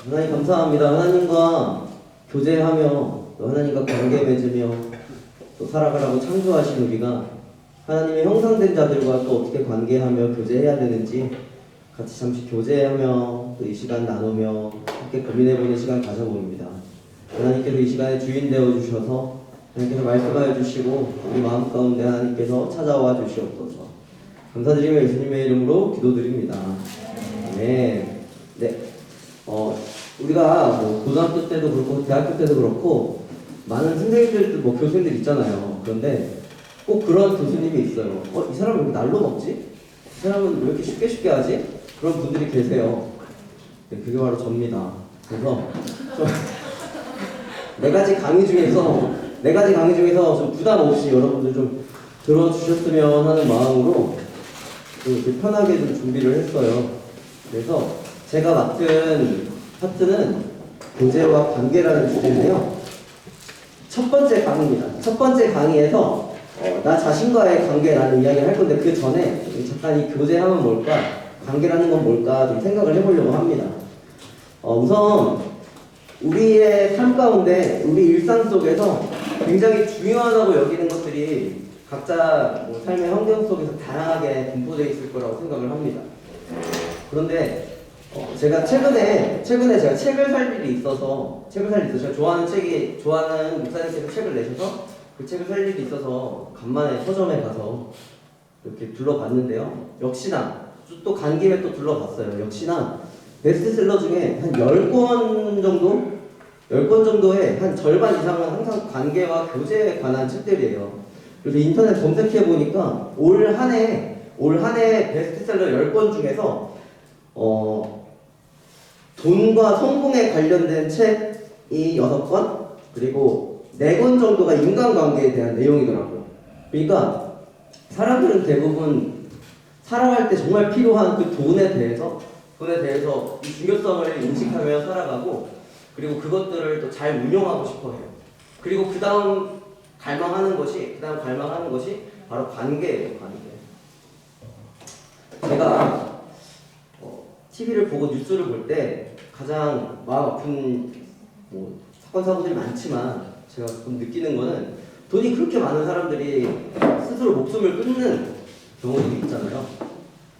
하나님 감사합니다. 하나님과 교제하며 또 하나님과 관계 맺으며 또 살아가라고 창조하신 우리가 하나님의 형상된 자들과 또 어떻게 관계하며 교제해야 되는지 같이 잠시 교제하며 또 이 시간 나누며 함께 고민해보는 시간 가져봅니다. 하나님께서 이 시간에 주인 되어 주셔서 하나님께서 말씀하여 주시고 우리 마음 가운데 하나님께서 찾아와 주시옵소서. 감사드리며 예수님의 이름으로 기도드립니다. 네. 우리가 뭐 고등학교 때도 그렇고 대학교 때도 그렇고 많은 선생님들, 뭐 교수님들 있잖아요. 그런데 꼭 그런 교수님이 있어요. 이 사람은 왜 이렇게 날로 먹지? 이 사람은 왜 이렇게 쉽게 하지? 그런 분들이 계세요. 네, 그게 바로 접니다. 그래서 네 가지 강의 중에서 좀 부담 없이 여러분들 좀 들어주셨으면 하는 마음으로 좀 이렇게 편하게 좀 준비를 했어요. 그래서 제가 맡은 파트는 교제와 관계라는 주제인데요. 첫 번째 강의입니다. 첫 번째 강의에서 나 자신과의 관계라는 이야기를 할 건데 그 전에 잠깐 이 교제하면 뭘까? 관계라는 건 뭘까? 좀 생각을 해보려고 합니다. 우선 우리의 삶 가운데 우리 일상 속에서 굉장히 중요하다고 여기는 것들이 각자 뭐 삶의 환경 속에서 다양하게 분포되어 있을 거라고 생각을 합니다. 그런데 제가 최근에 제가 책을 살 일이 있어서 제가 좋아하는 목사님께서 책을 내셔서 그 책을 살 일이 있어서 간만에 서점에 가서 이렇게 둘러봤는데요. 역시나 또 간 김에 또 둘러봤어요. 역시나 베스트셀러 중에 한 10권 정도의 한 절반 이상은 항상 관계와 교제에 관한 책들이에요. 그래서 인터넷 검색해 보니까 올 한 해 베스트셀러 10권 중에서 돈과 성공에 관련된 책이 6권, 그리고 4권 정도가 인간관계에 대한 내용이더라고요. 그러니까 사람들은 대부분 살아갈 때 정말 필요한 그 돈에 대해서 이 중요성을 인식하며 살아가고, 그리고 그것들을 또 잘 운용하고 싶어 해요. 그리고 그 다음 갈망하는 것이 바로 관계예요, 관계. 제가 TV를 보고 뉴스를 볼 때 가장 마음 아픈 사건 사고들이 많지만 제가 좀 느끼는 거는 돈이 그렇게 많은 사람들이 스스로 목숨을 끊는 경우들이 있잖아요.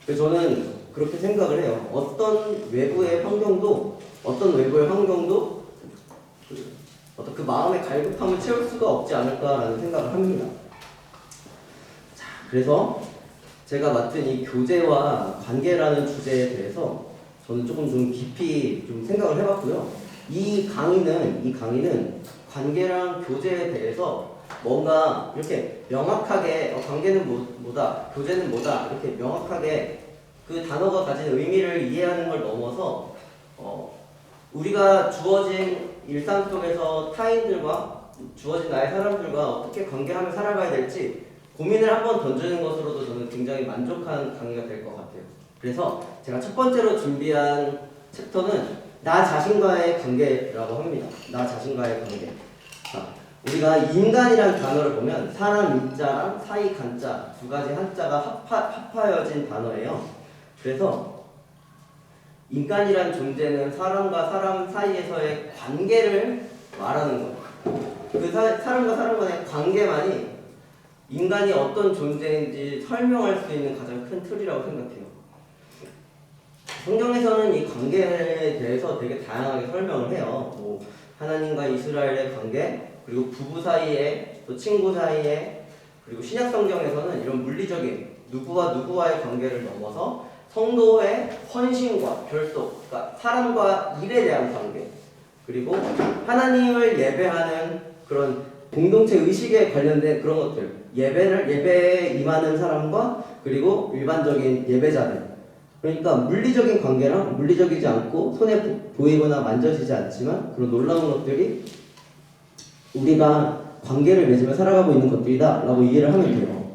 그래서 저는 그렇게 생각을 해요. 어떤 외부의 환경도 어떤 그 마음의 갈급함을 채울 수가 없지 않을까라는 생각을 합니다. 자, 그래서 제가 맡은 이 교제와 관계라는 주제에 대해서 저는 조금 좀 깊이 좀 생각을 해봤고요. 이 강의는 관계랑 교제에 대해서 뭔가 이렇게 명확하게 관계는 뭐다, 교제는 뭐다 이렇게 명확하게 그 단어가 가진 의미를 이해하는 걸 넘어서 우리가 주어진 일상 속에서 타인들과 주어진 나의 사람들과 어떻게 관계하며 살아가야 될지 고민을 한번 던지는 것으로도 저는 굉장히 만족한 강의가 될 것 같아요. 그래서 제가 첫 번째로 준비한 챕터는 나 자신과의 관계라고 합니다. 나 자신과의 관계. 자, 우리가 인간이라는 단어를 보면 사람 인자랑 사이 간자 두 가지 한자가 합하여진 단어예요. 그래서 인간이란 존재는 사람과 사람 사이에서의 관계를 말하는 거예요. 그 사람과 사람 간의 관계만이 인간이 어떤 존재인지 설명할 수 있는 가장 큰 틀이라고 생각해요. 성경에서는 이 관계에 대해서 되게 다양하게 설명을 해요. 하나님과 이스라엘의 관계, 그리고 부부 사이에, 또 친구 사이에, 그리고 신약 성경에서는 이런 물리적인 누구와 누구와의 관계를 넘어서 성도의 헌신과 결속, 그러니까 사람과 일에 대한 관계, 그리고 하나님을 예배하는 그런 공동체 의식에 관련된 그런 것들, 예배에 임하는 사람과 그리고 일반적인 예배자들. 그러니까 물리적인 관계랑 물리적이지 않고 손에 보이거나 만져지지 않지만 그런 놀라운 것들이 우리가 관계를 맺으며 살아가고 있는 것들이다 라고 이해를 하면 돼요.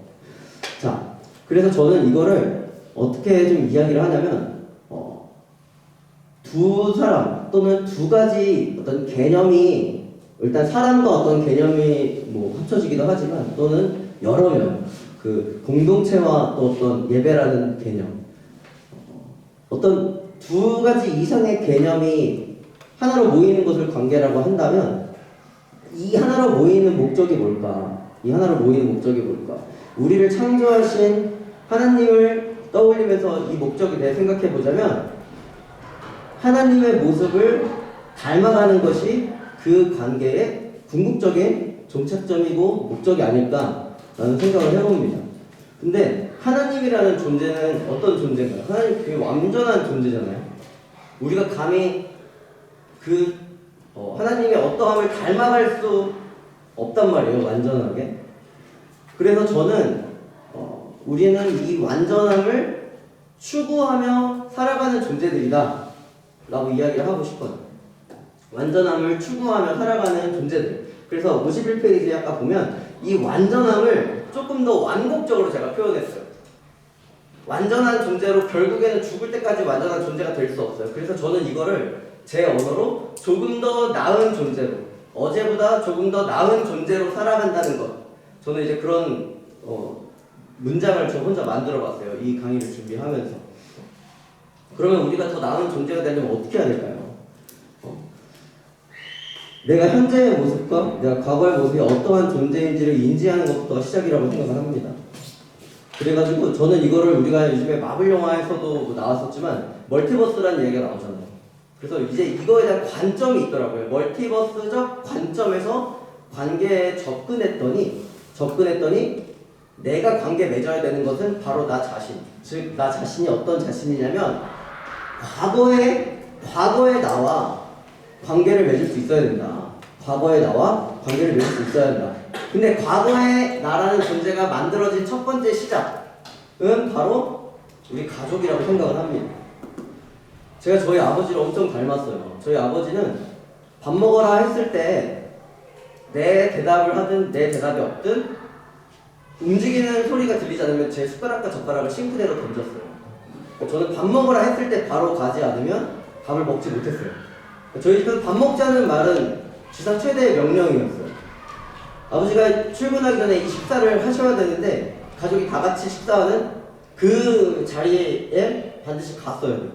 자, 그래서 저는 이거를 어떻게 좀 이야기를 하냐면 두 사람 또는 두 가지 어떤 개념이 일단 사람과 어떤 개념이 합쳐지기도 하지만 또는 여러 명, 그 공동체와 또 어떤 예배라는 개념, 어떤 두 가지 이상의 개념이 하나로 모이는 것을 관계라고 한다면 이 하나로 모이는 목적이 뭘까? 이 하나로 모이는 목적이 뭘까? 우리를 창조하신 하나님을 떠올리면서 이 목적에 대해 생각해 보자면 하나님의 모습을 닮아가는 것이 그 관계의 궁극적인 종착점이고 목적이 아닐까라는 생각을 해봅니다. 근데 하나님이라는 존재는 어떤 존재인가요? 하나님 되게 완전한 존재잖아요. 우리가 감히 하나님의 어떠함을 닮아갈 수 없단 말이에요. 완전하게. 그래서 저는 우리는 이 완전함을 추구하며 살아가는 존재들이다 라고 이야기를 하고 싶어요. 완전함을 추구하며 살아가는 존재들. 그래서 51페이지에 아까 보면 이 완전함을 조금 더 완곡적으로 제가 표현했어요. 완전한 존재로 결국에는 죽을 때까지 완전한 존재가 될 수 없어요. 그래서 저는 이거를 제 언어로 조금 더 나은 존재로, 어제보다 조금 더 나은 존재로 살아간다는 것. 저는 이제 그런 문장을 저 혼자 만들어 봤어요. 이 강의를 준비하면서. 그러면 우리가 더 나은 존재가 되려면 어떻게 해야 될까요? 내가 현재의 모습과 내가 과거의 모습이 어떠한 존재인지를 인지하는 것부터가 시작이라고 생각을 합니다. 그래가지고 저는 이거를 우리가 요즘에 마블 영화에서도 나왔었지만 멀티버스라는 얘기가 나오잖아요. 그래서 이제 이거에 대한 관점이 있더라고요. 멀티버스적 관점에서 관계에 접근했더니 내가 관계 맺어야 되는 것은 바로 나 자신. 즉, 나 자신이 어떤 자신이냐면 과거의 나와 관계를 맺을 수 있어야 된다. 과거의 나와 관계를 맺을 수 있어야 된다. 근데 과거의 나라는 존재가 만들어진 첫 번째 시작은 바로 우리 가족이라고 생각을 합니다. 제가 저희 아버지를 엄청 닮았어요. 저희 아버지는 밥 먹어라 했을 때 내 대답을 하든 내 대답이 없든 움직이는 소리가 들리지 않으면 제 숟가락과 젓가락을 싱크대로 던졌어요. 저는 밥 먹으라 했을 때 바로 가지 않으면 밥을 먹지 못했어요. 저희 집에서 밥 먹자는 말은 지상 최대의 명령이었어요. 아버지가 출근하기 전에 이 식사를 하셔야 되는데 가족이 다 같이 식사하는 그 자리에 반드시 갔어야 돼요.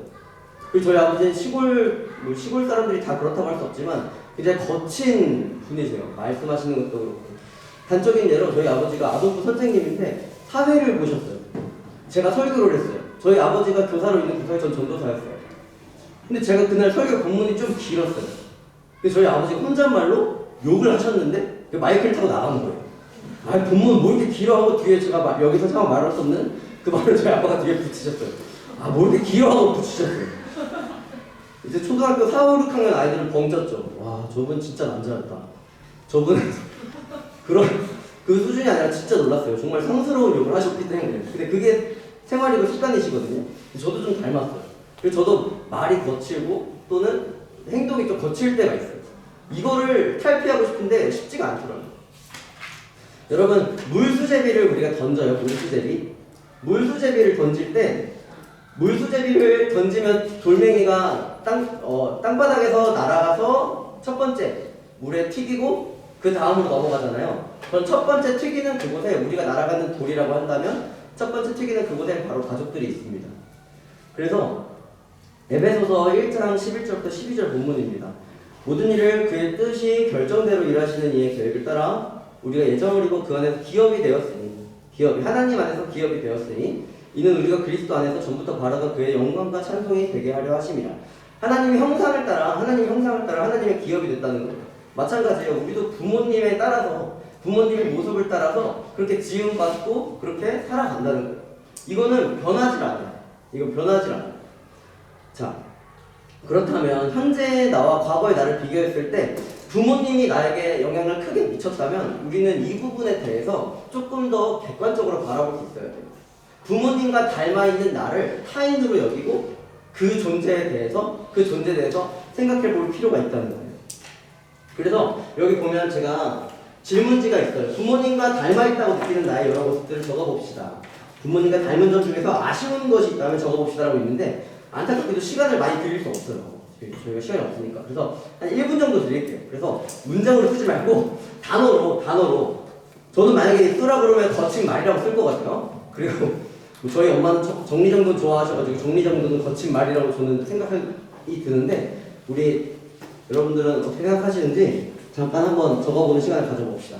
그리고 저희 아버지는 시골 사람들이 다 그렇다고 할 수 없지만 굉장히 거친 분이세요. 말씀하시는 것도 그렇고. 단적인 예로 저희 아버지가 아동부 선생님인데 사회를 보셨어요. 제가 설교를 했어요. 저희 아버지가 교사로 있는 교사에 전 전도사였어요. 근데 제가 그날 설교 본문이 좀 길었어요. 근데 저희 아버지가 혼잣말로 욕을 하셨는데 마이크를 타고 나간 거예요. 아, 본문 뭐 이렇게 길어 하고 뒤에 제가 여기서 잠깐 말할 수 없는 그 말을 저희 아빠가 뒤에 붙이셨어요. 아, 뭐 이렇게 길어 하고 붙이셨어요. 이제 초등학교 4, 5, 6학년 아이들은 벙쪘죠. 와, 저분 진짜 남자였다. 저분은 그 수준이 아니라 진짜 놀랐어요. 정말 상스러운 욕을 하셨기 때문에. 근데 그게 생활이고 습관이시거든요. 저도 좀 닮았어요. 그래서 저도 말이 거칠고 또는 행동이 좀 거칠 때가 있어요. 이거를 탈피하고 싶은데 쉽지가 않더라고요. 여러분, 물수제비를 우리가 던져요. 물수제비를 던질 때 물수제비를 던지면 돌멩이가 땅바닥에서 날아가서 첫 번째 물에 튀기고 그 다음으로 넘어가잖아요. 그럼 첫 번째 튀기는 그곳에 우리가 날아가는 돌이라고 한다면 첫 번째 튀기는 그곳에 바로 가족들이 있습니다. 그래서 에베소서 1장 11절부터 12절 본문입니다. 모든 일을 그의 뜻이 결정대로 일하시는 이의 계획을 따라 우리가 예정을 이고 그 안에서 하나님 안에서 기업이 되었으니 이는 우리가 그리스도 안에서 전부터 바라던 그의 영광과 찬송이 되게 하려 하심이라. 하나님의 형상을 따라 하나님의 기업이 됐다는 거예요. 마찬가지예요. 우리도 부모님의 모습을 따라서 그렇게 지음받고 그렇게 살아간다는 거예요. 이거는 변하지 않아요. 자, 그렇다면 현재의 나와 과거의 나를 비교했을 때 부모님이 나에게 영향을 크게 미쳤다면 우리는 이 부분에 대해서 조금 더 객관적으로 바라볼 수 있어야 돼요. 부모님과 닮아있는 나를 타인으로 여기고 그 존재에 대해서 생각해 볼 필요가 있다는 거예요. 그래서 여기 보면 제가 질문지가 있어요. 부모님과 닮아있다고 느끼는 나의 여러 모습들을 적어봅시다. 부모님과 닮은 점 중에서 아쉬운 것이 있다면 적어봅시다라고 있는데 안타깝게도 시간을 많이 드릴 수 없어요. 저희가 시간이 없으니까. 그래서 한 1분 정도 드릴게요. 그래서 문장으로 쓰지 말고 단어로 저는 만약에 쓰라 그러면 거친 말이라고 쓸 것 같아요. 그리고 저희 엄마는 정리정돈 좋아하셔가지고 정리정돈은 거친 말이라고 저는 생각이 드는데 우리 여러분들은 어떻게 생각하시는지 잠깐 한번 적어보는 시간을 가져봅시다.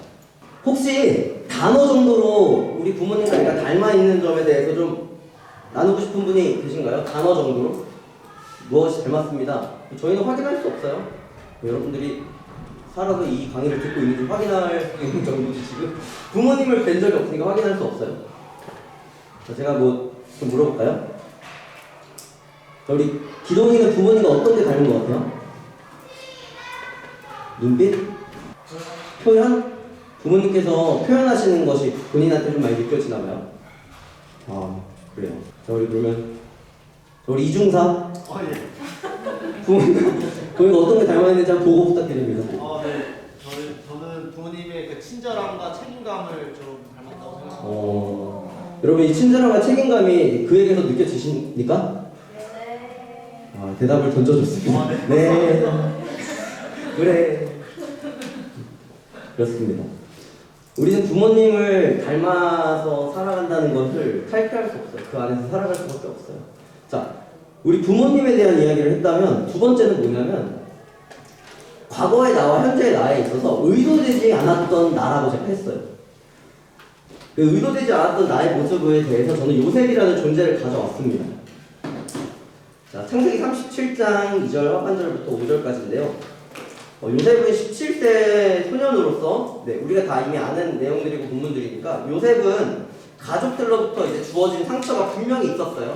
혹시 단어 정도로 우리 부모님과 내가 닮아 있는 점에 대해서 좀 나누고 싶은 분이 계신가요? 단어 정도로? 무엇이 닮았습니다. 저희는 확인할 수 없어요. 여러분들이 살아서 이 강의를 듣고 있는지 확인할 수 있는 정도지 지금 부모님을 뵌 적이 없으니까 확인할 수 없어요. 제가 뭐 좀 물어볼까요? 우리 기동이는 부모님과 어떤 게 닮은 것 같아요? 눈빛? 표현? 부모님께서 표현하시는 것이 본인한테 좀 많이 느껴지나 봐요. 아, 그래요. 자, 우리 그러면 우리 이중사? 부모님과 어떤 게 닮아 있는지 한번 보고 부탁드립니다. 네. 저는 부모님의 그 친절함과 책임감을 좀 닮았다고 생각합니다. 여러분 이 친절함과 책임감이 그에게서 느껴지십니까? 네. 아, 대답을 던져줬습니다. 네. 그래. 그렇습니다. 우리는 부모님을 닮아서 살아간다는 것을 탈피할 수 없어요. 그 안에서 살아갈 수밖에 없어요. 자, 우리 부모님에 대한 이야기를 했다면 두 번째는 뭐냐면 과거의 나와 현재의 나에 있어서 의도되지 않았던 나라고 제가 했어요. 그 의도되지 않았던 나의 모습에 대해서 저는 요셉이라는 존재를 가져왔습니다. 자, 창세기 37장 2절 하반절부터 5절까지인데요. 요셉은 17세 소년으로서 우리가 다 이미 아는 내용들이고 본문들이니까 요셉은 가족들로부터 이제 주어진 상처가 분명히 있었어요.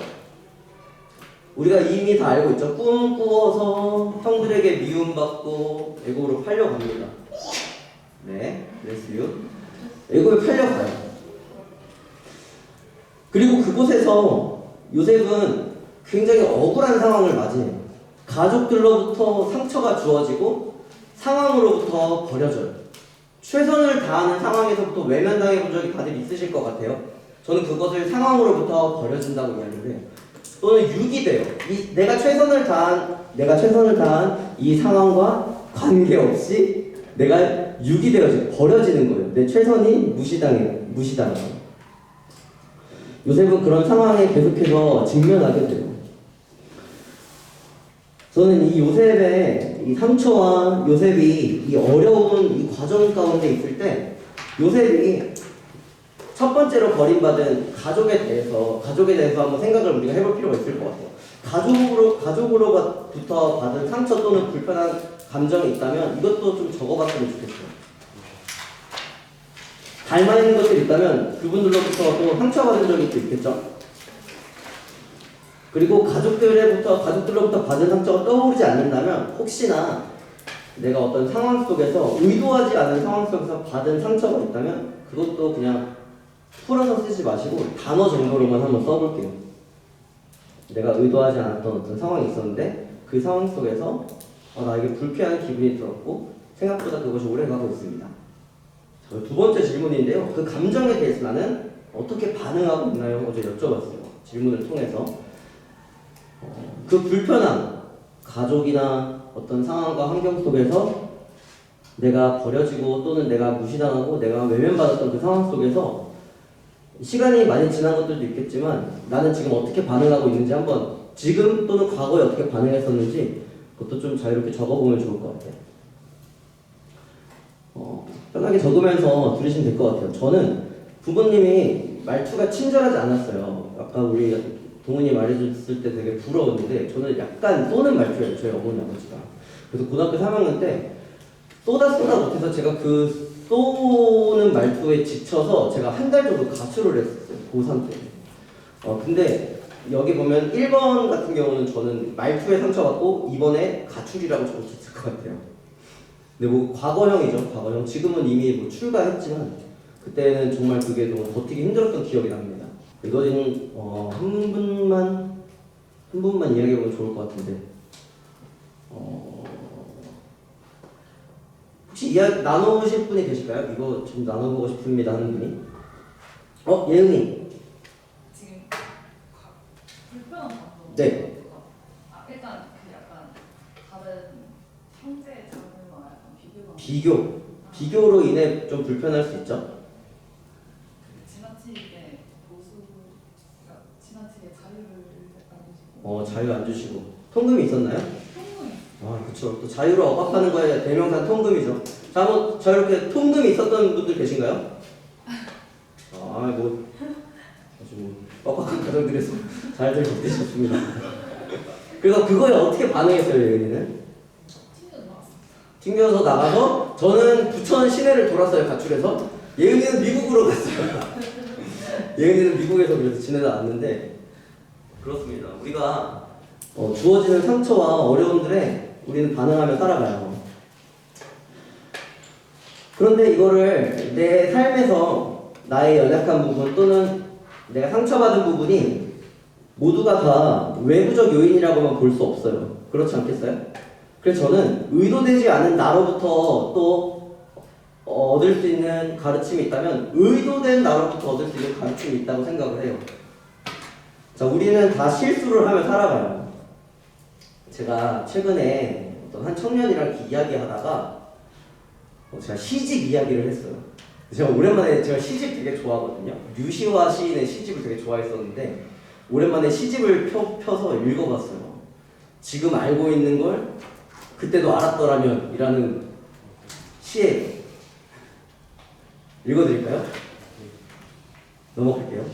우리가 이미 다 알고 있죠. 꿈 꾸어서 형들에게 미움받고 애굽으로 팔려갑니다. 네, 레스유. 애굽에 팔려가요. 그리고 그곳에서 요셉은 굉장히 억울한 상황을 맞이해요. 가족들로부터 상처가 주어지고 상황으로부터 버려져요. 최선을 다하는 상황에서부터 외면당해 본 적이 다들 있으실 것 같아요. 저는 그것을 상황으로부터 버려진다고 이야기를 해요. 또는 유기돼요. 내가 최선을 다한 이 상황과 관계없이 내가 유기되어지고 버려지는 거예요. 내 최선이 무시당해요. 요셉은 그런 상황에 계속해서 직면하게 돼요. 저는 이 요셉의 이 상처와 요셉이 이 어려운 이 과정 가운데 있을 때 요셉이 첫 번째로 버림받은 가족에 대해서 한번 생각을 우리가 해볼 필요가 있을 것 같아요. 가족으로부터 받은 상처 또는 불편한 감정이 있다면 이것도 좀 적어봤으면 좋겠어요. 닮아 있는 것들이 있다면 그분들로부터 또 상처받은 적이 또 있겠죠. 그리고 가족들로부터 받은 상처가 떠오르지 않는다면 혹시나 내가 어떤 상황 속에서 의도하지 않은 상황 속에서 받은 상처가 있다면 그것도 그냥 풀어서 쓰지 마시고 단어 정도로만 한번 써볼게요. 내가 의도하지 않았던 어떤 상황이 있었는데 그 상황 속에서 나에게 불쾌한 기분이 들었고 생각보다 그것이 오래가고 있습니다. 두 번째 질문인데요. 그 감정에 대해서 나는 어떻게 반응하고 있나요? 어제 여쭤봤어요. 질문을 통해서. 그 불편함, 가족이나 어떤 상황과 환경 속에서 내가 버려지고 또는 내가 무시당하고 내가 외면받았던 그 상황 속에서 시간이 많이 지난 것들도 있겠지만 나는 지금 어떻게 반응하고 있는지 한번 지금 또는 과거에 어떻게 반응했었는지 그것도 좀 자유롭게 적어보면 좋을 것 같아요. 편하게 적으면서 들으시면 될 것 같아요. 저는 부모님이 말투가 친절하지 않았어요. 아까 우리 동훈이 말해줬을 때 되게 부러웠는데 저는 약간 쏘는 말투예요. 저희 어머니 아버지가. 그래서 고등학교 3학년 때 쏘다 못해서 제가 그 쏘는 말투에 지쳐서 제가 한 달 정도 가출을 했었어요. 고3 때. 근데 여기 보면 1번 같은 경우는 저는 말투에 상처받고 2번에 가출이라고 적어줬을 것 같아요. 근데 뭐 과거형이죠. 과거형. 지금은 이미 뭐 출가했지만 그때는 정말 그게 너무 버티기 힘들었던 기억이 납니다. 이거는 한 분만 이야기해보면 좋을 것 같은데 혹시 이야기 나누실 분이 계실까요? 이거 좀 나눠보고 싶습니다 하는 분이? 예은이. 지금 불편한 감정. 네. 일단 그 약간 다른 형제 자매와 약간 비교로 인해 좀 불편할 수 있죠. 지나치게 그러니까 지나치게 자유를 안 주시고. 자유 안 주시고 통금이 있었나요? 통금이. 아, 그렇죠. 또 자유를 억압하는 거에 대명사 통금이죠. 자, 뭐 자유롭게 통금이 있었던 분들 계신가요? 뭐 아주 뭐 빡빡한 가정들에서 잘들 버티셨습니다. 그래서 그거에 어떻게 반응했어요, 예은이는? 튕겨 나왔어. 튕겨서 나가서 저는 부천 시내를 돌았어요, 가출해서. 예은이는 미국으로 갔어요. 예은이는 미국에서 그래서 지내다 왔는데 그렇습니다. 우리가 주어지는 상처와 어려움들에 우리는 반응하며 살아가요. 그런데 이거를 내 삶에서 나의 연약한 부분 또는 내가 상처받은 부분이 모두가 다 외부적 요인이라고만 볼 수 없어요. 그렇지 않겠어요? 그래서 저는 의도되지 않은 나로부터 또 얻을 수 있는 가르침이 있다면 의도된 나로부터 얻을 수 있는 가르침이 있다고 생각을 해요. 자, 우리는 다 실수를 하며 살아가요. 제가 최근에 어떤 한 청년이랑 이야기하다가 제가 시집 이야기를 했어요. 제가 오랜만에 제가 시집 되게 좋아하거든요. 류시화 시인의 시집을 되게 좋아했었는데 오랜만에 시집을 펴서 읽어봤어요. 지금 알고 있는 걸 그때도 알았더라면 이라는 시예요. 읽어드릴까요? 넘어갈게요.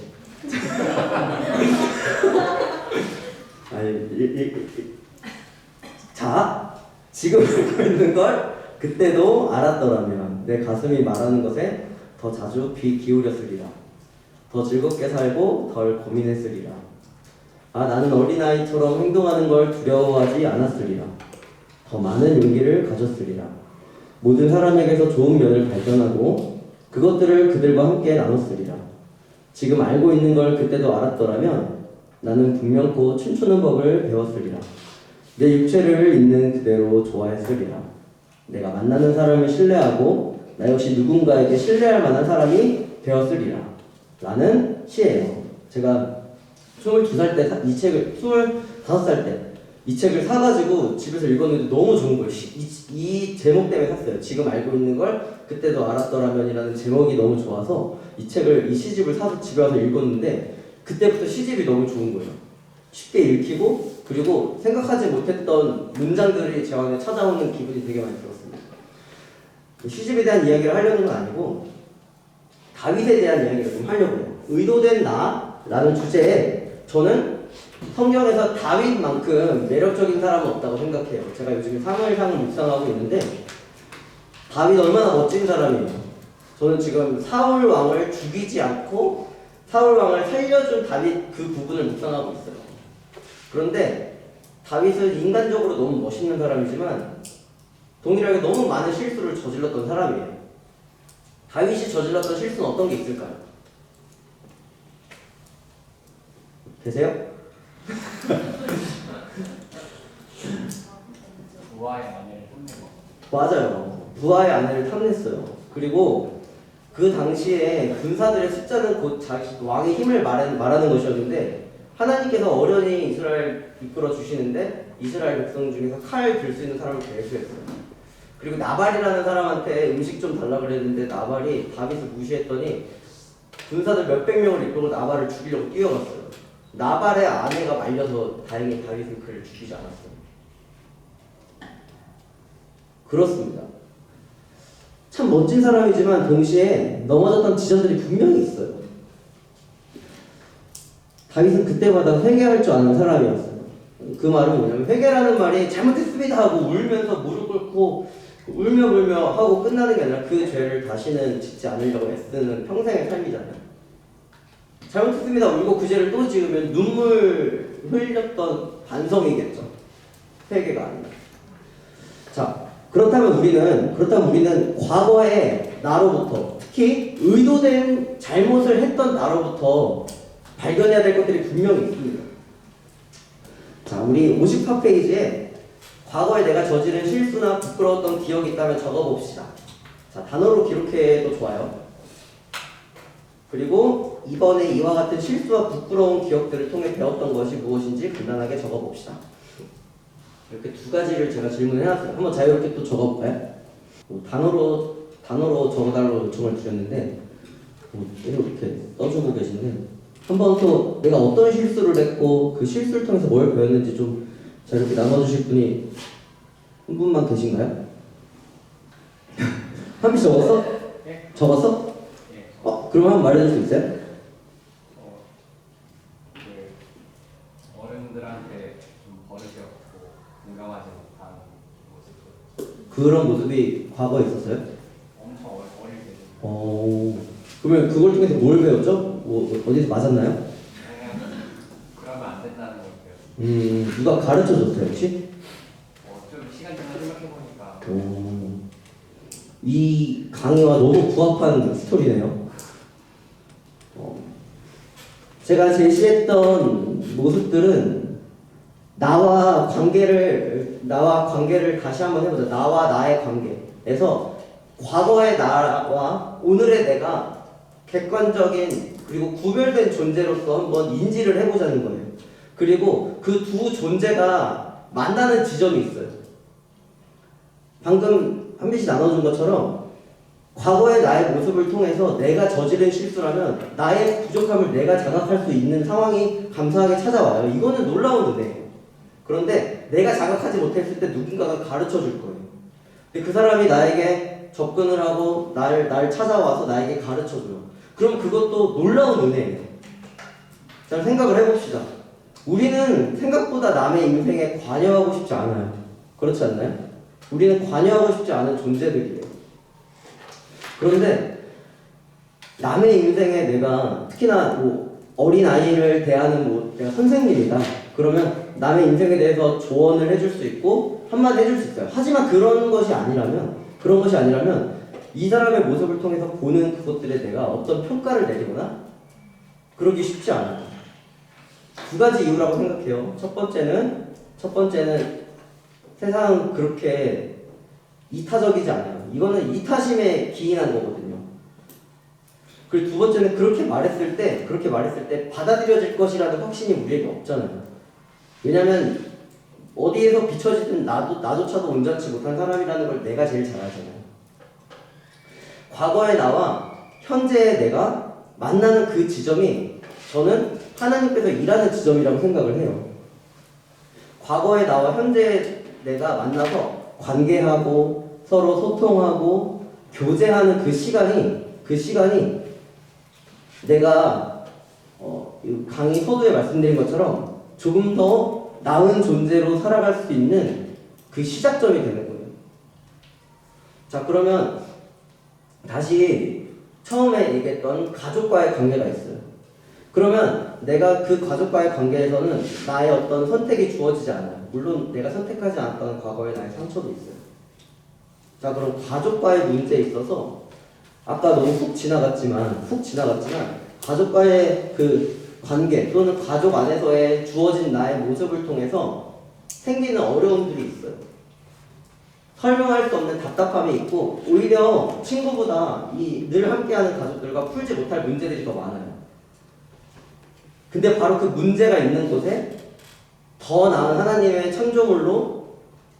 자, 지금 알고 있는 걸 그때도 알았더라면 내 가슴이 말하는 것에 더 자주 귀 기울였으리라. 더 즐겁게 살고 덜 고민했으리라. 아, 나는 어린아이처럼 행동하는 걸 두려워하지 않았으리라. 더 많은 용기를 가졌으리라. 모든 사람에게서 좋은 면을 발견하고 그것들을 그들과 함께 나눴으리라. 지금 알고 있는 걸 그때도 알았더라면 나는 분명코 춤추는 법을 배웠으리라. 내 육체를 있는 그대로 좋아했으리라. 내가 만나는 사람을 신뢰하고 나 역시 누군가에게 신뢰할 만한 사람이 되었으리라. 라는 시예요. 제가 22살 때 이 책을 25살 때 이 책을 사가지고 집에서 읽었는데 너무 좋은 거예요. 이 제목 때문에 샀어요. 지금 알고 있는 걸 그때도 알았더라면이라는 제목이 너무 좋아서 이 시집을 사서 집에 와서 읽었는데 그때부터 시집이 너무 좋은 거예요. 쉽게 읽히고 그리고 생각하지 못했던 문장들이 제 안에 찾아오는 기분이 되게 많이 들었습니다. 시집에 대한 이야기를 하려는 건 아니고 다윗에 대한 이야기를 좀 하려고 해요. 의도된 나라는 주제에 저는 성경에서 다윗만큼 매력적인 사람은 없다고 생각해요. 제가 요즘에 사무엘상을 묵상하고 있는데 다윗 얼마나 멋진 사람이에요. 저는 지금 사울 왕을 죽이지 않고 사울 왕을 살려준 다윗 그 부분을 묵상하고 있어요. 그런데 다윗은 인간적으로 너무 멋있는 사람이지만 동일하게 너무 많은 실수를 저질렀던 사람이에요. 다윗이 저질렀던 실수는 어떤 게 있을까요? 계세요? 부하의 아내를 탐내고. 맞아요. 부하의 아내를 탐냈어요. 그리고 그 당시에 군사들의 숫자는 곧 자기 왕의 힘을 말하는 것이었는데 하나님께서 어련히 이스라엘 이끌어 주시는데 이스라엘 백성 중에서 칼 들 수 있는 사람을 배수했어요. 그리고 나발이라는 사람한테 음식 좀 달라 그랬는데 나발이 다윗을 무시했더니 군사들 몇백 명을 이끌고 나발을 죽이려고 뛰어갔어요. 나발의 아내가 말려서 다행히 다윗은 그를 죽이지 않았어요. 그렇습니다. 참 멋진 사람이지만 동시에 넘어졌던 지점들이 분명히 있어요. 다윗은 그때마다 회개할 줄 아는 사람이었어요. 그 말은 뭐냐면 회개라는 말이 잘못했습니다 하고 울면서 무릎 꿇고 울며 하고 끝나는 게 아니라 그 죄를 다시는 짓지 않으려고 애쓰는 평생의 삶이잖아요. 잘못했습니다 울고 그 죄를 또 지으면 눈물 흘렸던 반성이겠죠. 회개가 아니라. 자, 그렇다면 우리는 과거의 나로부터 특히 의도된 잘못을 했던 나로부터 발견해야 될 것들이 분명히 있습니다. 자, 우리 54페이지에 과거에 내가 저지른 실수나 부끄러웠던 기억이 있다면 적어봅시다. 자, 단어로 기록해도 좋아요. 그리고 이번에 이와 같은 실수와 부끄러운 기억들을 통해 배웠던 것이 무엇인지 간단하게 적어봅시다. 이렇게 두 가지를 제가 질문해놨어요. 한번 자유롭게 또 적어볼까요? 단어로 적어달라고 요청을 드렸는데 계속 이렇게 써주고 계신데 한번 또 내가 어떤 실수를 했고 그 실수를 통해서 뭘 배웠는지 좀 자유롭게 나눠주실 분이 한 분만 계신가요? 한비 적었어? 예? 적었어? 예. 그럼 한번 말해줄 수 있어요? 그 어른들한테 좀 버릇이 없고 공감하지 못하는 모습. 그런 모습이 과거에 있었어요? 엄청 어릴 때. 그러면 그걸 통해서 뭘 배웠죠? 뭐 어디서 맞았나요? 그러면 안 된다는 걸 배웠어요. 누가 가르쳐 줬어요, 혹시? 좀 시간 지나 생각해 보니까 이 강의와 너무 부합한 스토리네요. 제가 제시했던 모습들은 나와 관계를 다시 한번 해보자. 나와 나의 관계에서 과거의 나와 오늘의 내가 객관적인 그리고 구별된 존재로서 한번 인지를 해보자는 거예요. 그리고 그 두 존재가 만나는 지점이 있어요. 방금 한빛이 나눠준 것처럼 과거의 나의 모습을 통해서 내가 저지른 실수라면 나의 부족함을 내가 자각할 수 있는 상황이 감사하게 찾아와요. 이거는 놀라운 은혜예요. 그런데 내가 자각하지 못했을 때 누군가가 가르쳐 줄 거예요. 근데 그 사람이 나에게 접근을 하고 날 찾아와서 나에게 가르쳐 줘요. 그럼 그것도 놀라운 은혜예요. 자, 생각을 해봅시다. 우리는 생각보다 남의 인생에 관여하고 싶지 않아요. 그렇지 않나요? 우리는 관여하고 싶지 않은 존재들이에요. 그런데 남의 인생에 내가 특히나 뭐 어린 아이를 대하는 뭐 내가 선생님이다. 그러면 남의 인생에 대해서 조언을 해줄 수 있고 한마디 해줄 수 있어요. 하지만 그런 것이 아니라면 이 사람의 모습을 통해서 보는 그것들에 내가 어떤 평가를 내리거나 그러기 쉽지 않아요. 두 가지 이유라고 생각해요. 첫 번째는 세상은 그렇게 이타적이지 않아요. 이거는 이타심에 기인한 거거든요. 그리고 두 번째는 그렇게 말했을 때 받아들여질 것이라는 확신이 우리에게 없잖아요. 왜냐면 어디에서 비춰지든 나조차도 온전치 못한 사람이라는 걸 내가 제일 잘 알잖아요. 과거의 나와 현재의 내가 만나는 그 지점이 저는 하나님께서 일하는 지점이라고 생각을 해요. 과거의 나와 현재의 내가 만나서 관계하고 서로 소통하고 교제하는 그 시간이 내가 강의 서두에 말씀드린 것처럼 조금 더 나은 존재로 살아갈 수 있는 그 시작점이 되는 거예요. 자, 그러면 다시 처음에 얘기했던 가족과의 관계가 있어요. 그러면 내가 그 가족과의 관계에서는 나의 어떤 선택이 주어지지 않아요. 물론 내가 선택하지 않았던 과거의 나의 상처도 있어요. 자, 그럼 가족과의 문제에 있어서 아까 너무 훅 지나갔지만 가족과의 그 관계 또는 가족 안에서의 주어진 나의 모습을 통해서 생기는 어려움들이 있어요. 설명할 수 없는 답답함이 있고 오히려 친구보다 이 늘 함께하는 가족들과 풀지 못할 문제들이 더 많아요. 근데 바로 그 문제가 있는 곳에 더 나은 하나님의 창조물로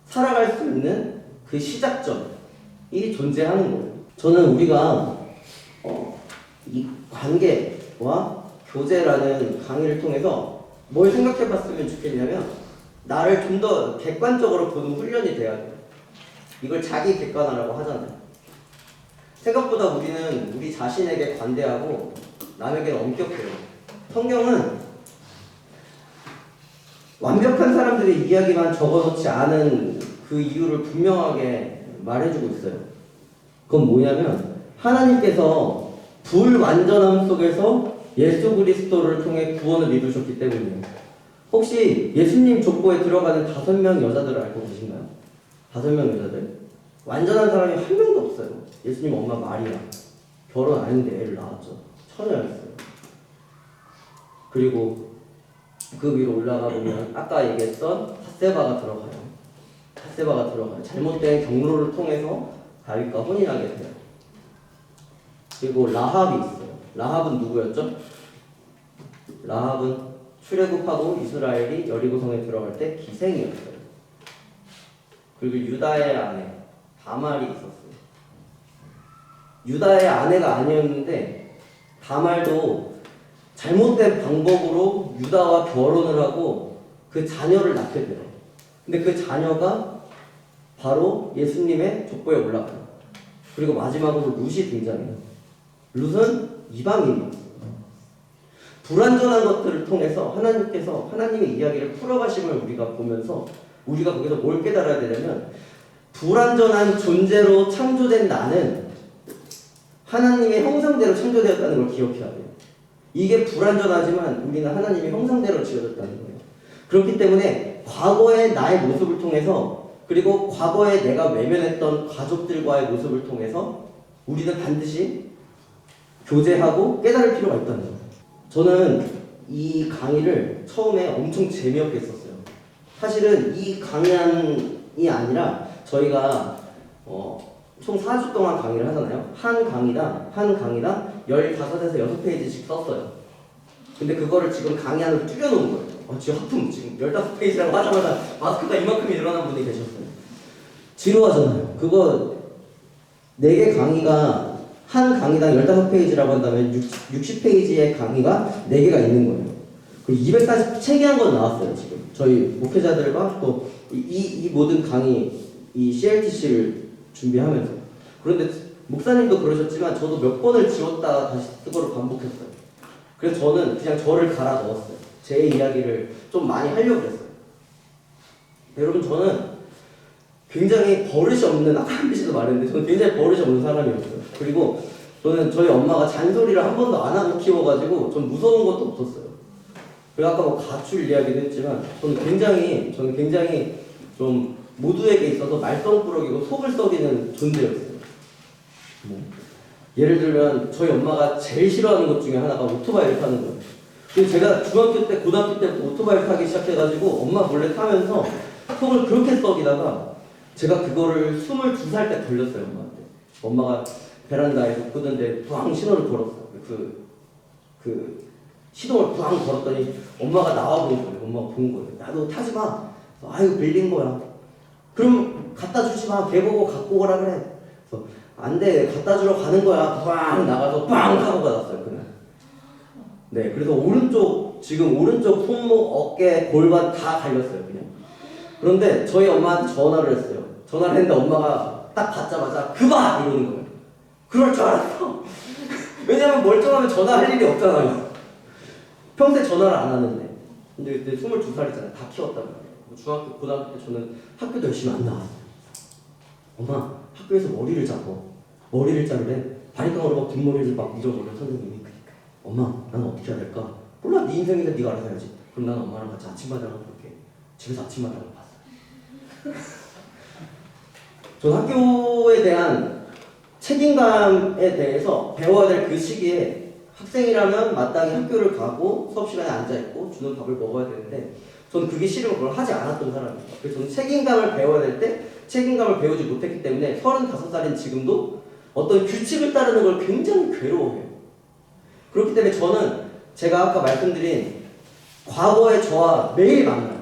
살아갈 수 있는 그 시작점이 존재하는 거예요. 저는 우리가 이 관계와 교제라는 강의를 통해서 뭘 생각해 봤으면 좋겠냐면 나를 좀 더 객관적으로 보는 훈련이 돼야 돼요. 이걸 자기 객관화라고 하잖아요. 생각보다 우리는 우리 자신에게 관대하고 남에게 엄격해요. 성경은 완벽한 사람들의 이야기만 적어놓지 않은 그 이유를 분명하게 말해주고 있어요. 그건 뭐냐면 하나님께서 불완전함 속에서 예수 그리스도를 통해 구원을 이루셨기 때문이에요. 혹시 예수님 족보에 들어가는 5명 여자들을 알고 계신가요? 5명 여자들? 완전한 사람이 한 명도 없어요. 예수님 엄마 마리아 결혼 안 했는데 애를 낳았죠. 처녀였어요. 그리고 그 위로 올라가 보면 아까 얘기했던 핫세바가 들어가요. 잘못된 경로를 통해서 다윗과 혼인하게 돼요. 그리고 라합이 있어요. 라합은 누구였죠? 라합은 출애굽하고 이스라엘이 여리고성에 들어갈 때 기생이었어요. 그리고 유다의 아내 다말이 있었어요. 유다의 아내가 아니었는데 다말도 잘못된 방법으로 유다와 결혼을 하고 그 자녀를 낳게 돼요. 근데 그 자녀가 바로 예수님의 족보에 올라가요. 그리고 마지막으로 룻이 등장해요. 룻은 이방인이었어요. 불완전한 것들을 통해서 하나님께서 하나님의 이야기를 풀어가심을 우리가 보면서 우리가 거기서 뭘 깨달아야 되냐면 불완전한 존재로 창조된 나는 하나님의 형상대로 창조되었다는 걸 기억해야 돼요. 이게 불완전하지만 우리는 하나님의 형상대로 지어졌다는 거예요. 그렇기 때문에 과거의 나의 모습을 통해서 그리고 과거에 내가 외면했던 가족들과의 모습을 통해서 우리는 반드시 교제하고 깨달을 필요가 있다는 거예요. 저는 이 강의를 처음에 엄청 재미없게 했었어요. 사실은 이 강의안이 아니라 저희가 총 4주 동안 강의를 하잖아요. 한 강의당 15에서 6페이지씩 썼어요. 근데 그거를 지금 강의안으로 줄여놓은 거예요. 지금 하품 지금 15페이지라고 하자마자 마스크가 이만큼이 늘어난 분이 계셨어요. 지루하잖아요. 그거 4개 강의가 한 강의당 15페이지라고 한다면 60페이지의 강의가 4개가 있는 거예요. 그리고 240책이 건 나왔어요. 지금 저희 목회자들과 또 이 모든 강의 이 CLTC를 준비하면서. 그런데 목사님도 그러셨지만 저도 몇 번을 지웠다가 다시 그거를 반복했어요. 그래서 저는 그냥 저를 갈아 넣었어요. 제 이야기를 좀 많이 하려고 했어요. 여러분 저는 굉장히 버릇이 없는, 아까 한비 씨도 말했는데 저는 굉장히 버릇이 없는 사람이었어요. 그리고 저는 저희 엄마가 잔소리를 한 번도 안 하고 키워가지고 전 무서운 것도 없었어요. 그리고 아까 뭐 가출 이야기도 했지만 저는 굉장히 좀 모두에게 있어서 말썽꾸러기고 속을 썩이는 존재였어요. 예를 들면 저희 엄마가 제일 싫어하는 것 중에 하나가 오토바이를 타는 거예요. 근데 제가 중학교 때, 고등학교 때부터 오토바이를 타기 시작해가지고 엄마 몰래 타면서 속을 그렇게 썩이다가 제가 그거를 22살 때 걸렸어요, 엄마한테. 엄마가 베란다에서 끄던데 부항 신호를 걸었어요. 그 시동을 부항 걸었더니 엄마가 나와 본 거예요. 엄마가 본 거예요. 나도 타지 마. 아이고 빌린 거야. 그럼 갖다 주지 마. 걔 보고 갖고 오라 그래. 그래서 안 돼. 갖다 주러 가는 거야. 빵 나가서 빵 사고가 났어요, 그날. 네, 그래서 지금 오른쪽 손목, 어깨, 골반 다 갈렸어요, 그냥. 그런데 저희 엄마한테 전화를 했어요. 전화를 했는데 엄마가 딱 받자마자 그만! 이러는 거예요. 그럴 줄 알았어. 왜냐면 멀쩡하면 전화할 일이 없잖아요. 평소에 전화를 안 하는데. 근데 그때 22살이잖아요. 다 키웠단 말이에요. 중학교, 고등학교 때 저는 학교도 열심히 안 나왔어요. 엄마, 학교에서 머리를 잡고 머리를 자르래. 바리깡으로 막 뒷머리를 막 밀어버려, 선생님이. 그러니까 엄마, 나는 어떻게 해야 될까? 몰라, 네 인생인데 네가 알아서 해야지. 그럼 나는 엄마랑 같이 아침마당을 볼게. 집에서 아침마당을 봤어요. 전 학교에 대한 책임감에 대해서 배워야 될 그 시기에 학생이라면 마땅히 학교를 가고 수업 시간에 앉아있고 주는 밥을 먹어야 되는데 저는 그게 싫으면 그걸 하지 않았던 사람이에요. 그래서 저는 책임감을 배워야 될 때 책임감을 배우지 못했기 때문에 35살인 지금도 어떤 규칙을 따르는 걸 굉장히 괴로워해요. 그렇기 때문에 저는 제가 아까 말씀드린 과거의 저와 매일 만나요.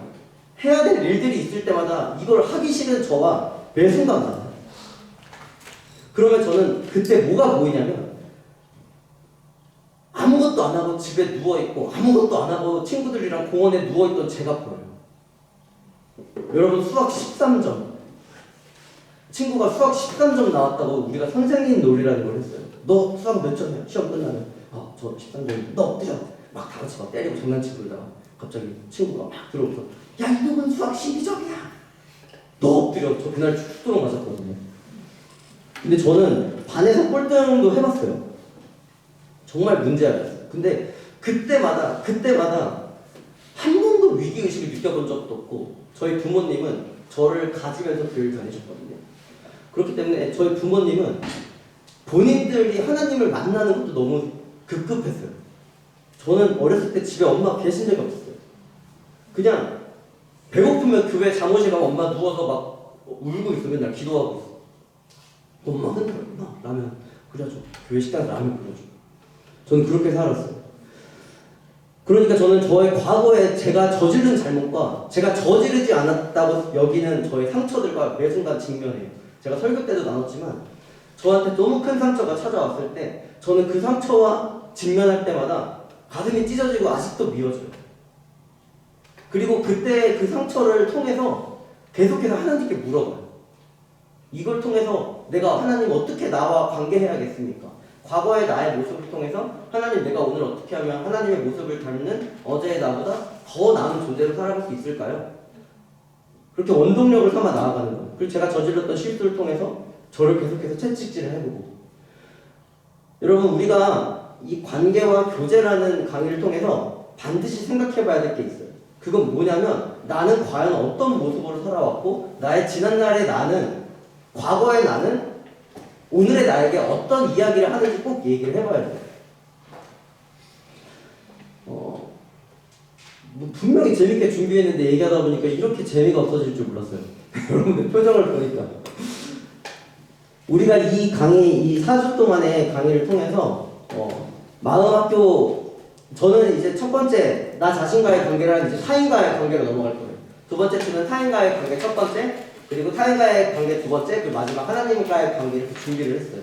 해야 될 일들이 있을 때마다 이걸 하기 싫은 저와 매 순간 만나요. 그러면 저는 그때 뭐가 보이냐면 아무것도 안 하고 집에 누워있고 아무것도 안 하고 친구들이랑 공원에 누워있던 제가 보여요. 여러분 수학 13점. 친구가 수학 13점 나왔다고 우리가 선생님 놀이라는 걸 했어요. 너 수학 몇 점이야? 시험 끝나면 저 13점. 너 엎드려. 막 다 같이 막 때리고 장난치고 그러다가 갑자기 친구가 막 들어오면서 야 이놈은 수학 12점이야. 너 엎드려. 저 그날 축구로 맞았거든요. 근데 저는 반에서 꼴등도 해봤어요. 정말 문제였어요. 근데 그때마다 한 번도 위기의식을 느껴본 적도 없고 저희 부모님은 저를 가지면서 교회를 다니셨거든요. 그렇기 때문에 저희 부모님은 본인들이 하나님을 만나는 것도 너무 급급했어요. 저는 어렸을 때 집에 엄마 계신 적이 없었어요. 그냥 배고프면 교회 잠옷에 가면 엄마 누워서 막 울고 있어. 맨날 기도하고 있어. 엄마 흔들었구나. 라면 끓여줘. 교회 식당에서 라면 끓여줘. 저는 그렇게 살았어요. 그러니까 저는 저의 과거에 제가 저지른 잘못과 제가 저지르지 않았다고 여기는 저의 상처들과 매 순간 직면해요. 제가 설교 때도 나눴지만 저한테 너무 큰 상처가 찾아왔을 때 저는 그 상처와 직면할 때마다 가슴이 찢어지고 아직도 미워져요. 그리고 그때 그 상처를 통해서 계속해서 하나님께 물어봐요. 이걸 통해서 내가 하나님 어떻게 나와 관계해야겠습니까? 과거의 나의 모습을 통해서 하나님 내가 오늘 어떻게 하면 하나님의 모습을 닮는 어제의 나보다 더 나은 존재로 살아갈 수 있을까요? 그렇게 원동력을 삼아 나아가는 거예요. 그리고 제가 저질렀던 실수를 통해서 저를 계속해서 채찍질을 해보고, 여러분 우리가 이 관계와 교제라는 강의를 통해서 반드시 생각해봐야 될 게 있어요. 그건 뭐냐면 나는 과연 어떤 모습으로 살아왔고 나의 지난날의 나는, 과거의 나는 오늘의 나에게 어떤 이야기를 하는지 꼭 얘기를 해봐야 돼요. 뭐 분명히 재밌게 준비했는데 얘기하다 보니까 이렇게 재미가 없어질 줄 몰랐어요. 여러분들 표정을 보니까. 우리가 이 강의, 이 4주 동안의 강의를 통해서 마음학교, 저는 이제 첫 번째 나 자신과의 관계랑 이제 타인과의 관계로 넘어갈 거예요. 두 번째 주는 타인과의 관계 첫 번째, 그리고 타인과의 관계 두 번째, 그리고 마지막 하나님과의 관계를 준비를 했어요.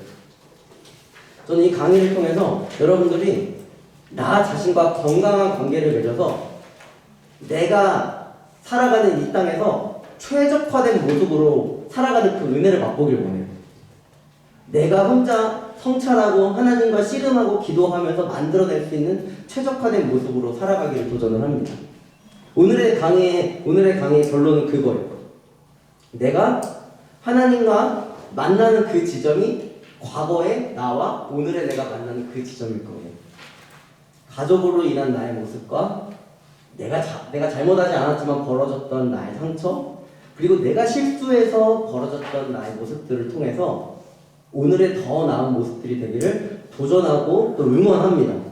저는 이 강의를 통해서 여러분들이 나 자신과 건강한 관계를 맺어서 내가 살아가는 이 땅에서 최적화된 모습으로 살아가는 그 은혜를 맛보길 원해요. 내가 혼자 성찰하고 하나님과 씨름하고 기도하면서 만들어낼 수 있는 최적화된 모습으로 살아가기를 도전을 합니다. 오늘의 강의의 결론은 그거예요. 내가 하나님과 만나는 그 지점이 과거의 나와 오늘의 내가 만나는 그 지점일 거예요. 가족으로 인한 나의 모습과 내가 잘못하지 않았지만 벌어졌던 나의 상처, 그리고 내가 실수해서 벌어졌던 나의 모습들을 통해서 오늘의 더 나은 모습들이 되기를 도전하고 또 응원합니다.